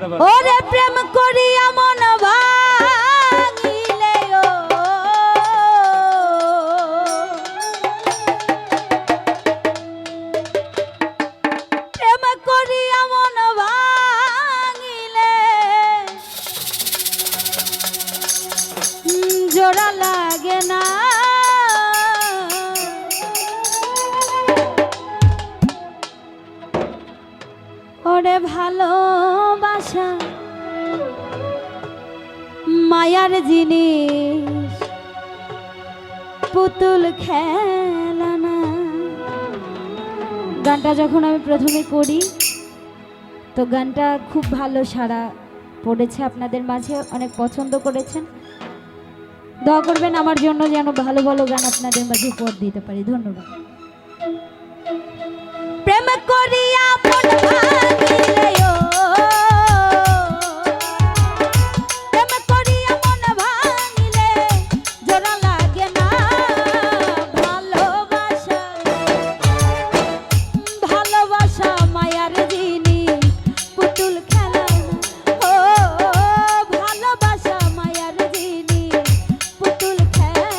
ওরে প্রেম করিয়া মন ভাঙিলে প্রেম করিয়া মন ভাঙিলে জোড়া লাগে না ওরে ভালোবাসা মায়ার জিনিস পুতুল খেলা না। গানটা যখন আমি প্রথমে করি তো গানটা খুব ভালো সাড়া পড়েছে, আপনাদের মাঝে অনেক পছন্দ করেছেন। দোয়া করবেন আমার জন্য যেন ভালো ভালো গান আপনাদের মাঝে উপহার দিতে পারি। ধন্যবাদ। প্রেম করিয়া মন ভাঙিলে প্রেম করিয়া মন ভাঙিলে জোড়া লাগে না ভালোবাসা ভালোবাসা মায়ার জিনিস পুতুল খেলা ও ভালোবাসা মায়ার জিনিস পুতুল খেলা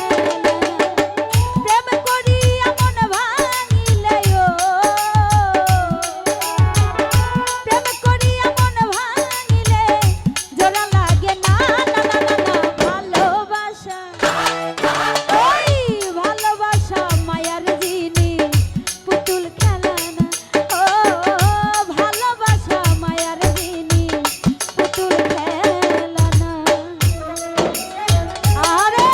প্রেম করিয়া মন ভাঙিলে প্রেম করিয়া মন ভাঙিলে জোড়া লাগে না ভালোবাসা ওই ভালোবাসা মায়ার জিনিস পুতুল খেলা না ও ভালোবাসা মায়ার জিনিস পুতুল খেলা না। আরে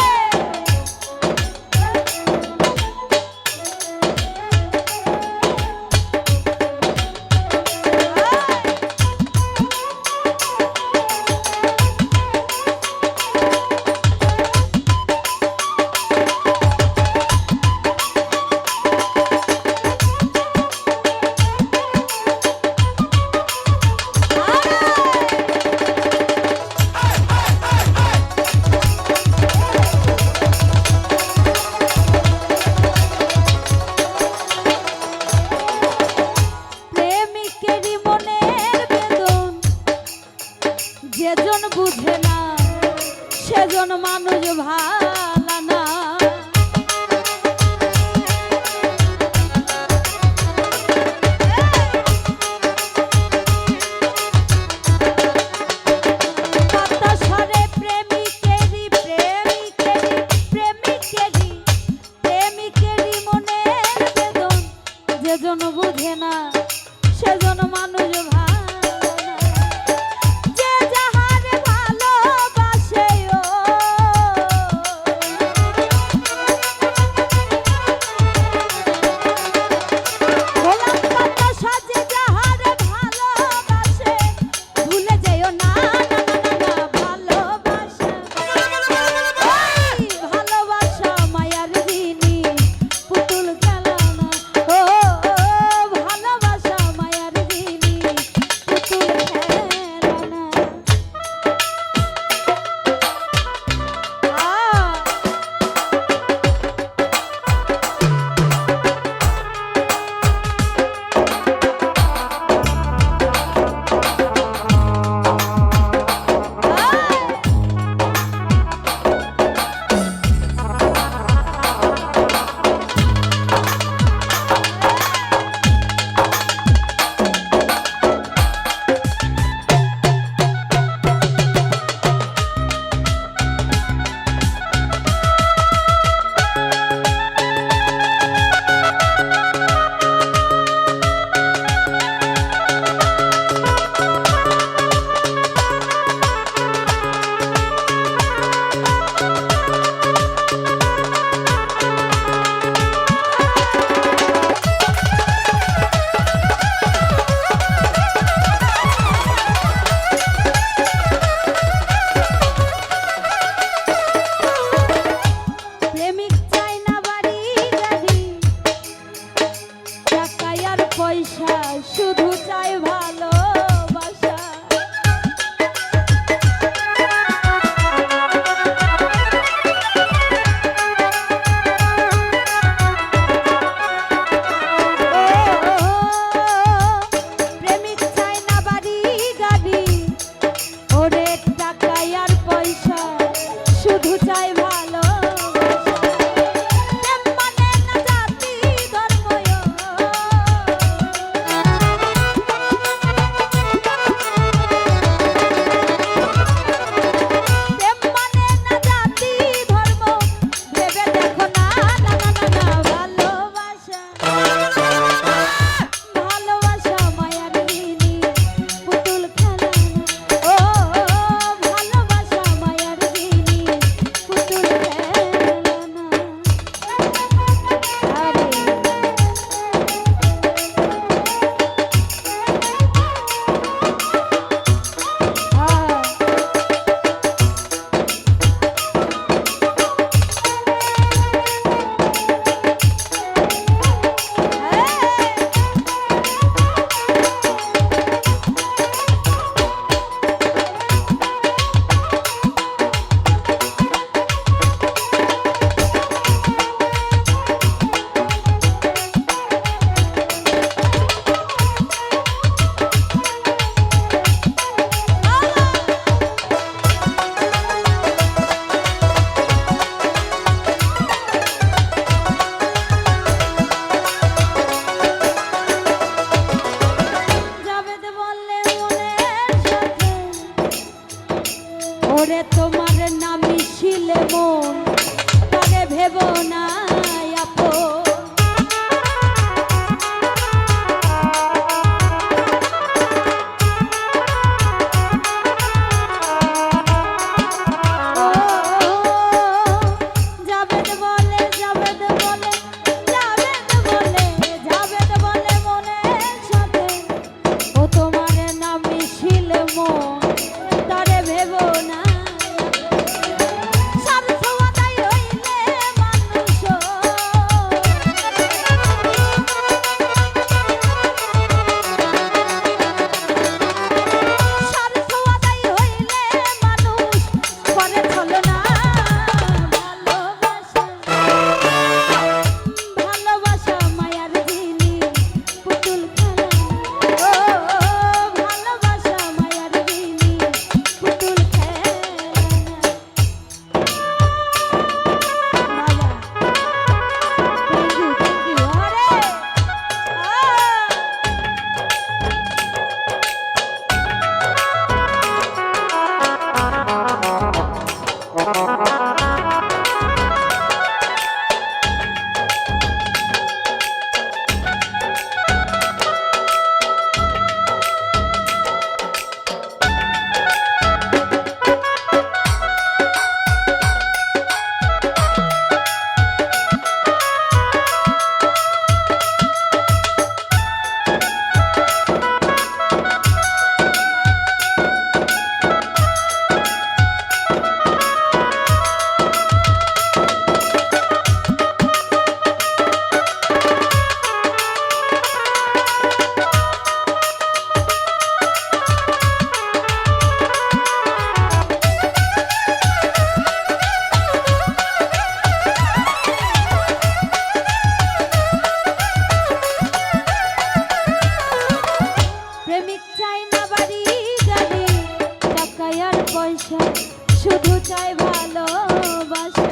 প্রেমিকেরই মনের বেদন যেজন বুঝে না সেজন মানুষ ভালা না। বাতাসরে প্রেমিকেরই প্রেমিকেরই মনের বেদন যেজন বুঝে না সেজন মানুষ ভালো না। যে যাহারে ভালোবাসে ও ওরে তোমার নাম মিশিলে মন তারে ভেব না আপন। শুধু চাই ভালোবাসা।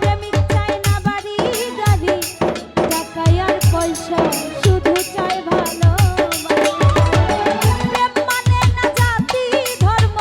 প্রেমিক চাই না বাড়ি গাড়ি টাকা আর পয়সা, শুধু চাই ভালোবাসা। প্রেম মানে না জাতি ধর্ম,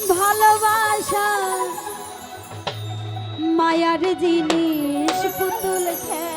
ভালোবাসা মায়ার জিনিস পুতুল খেলা।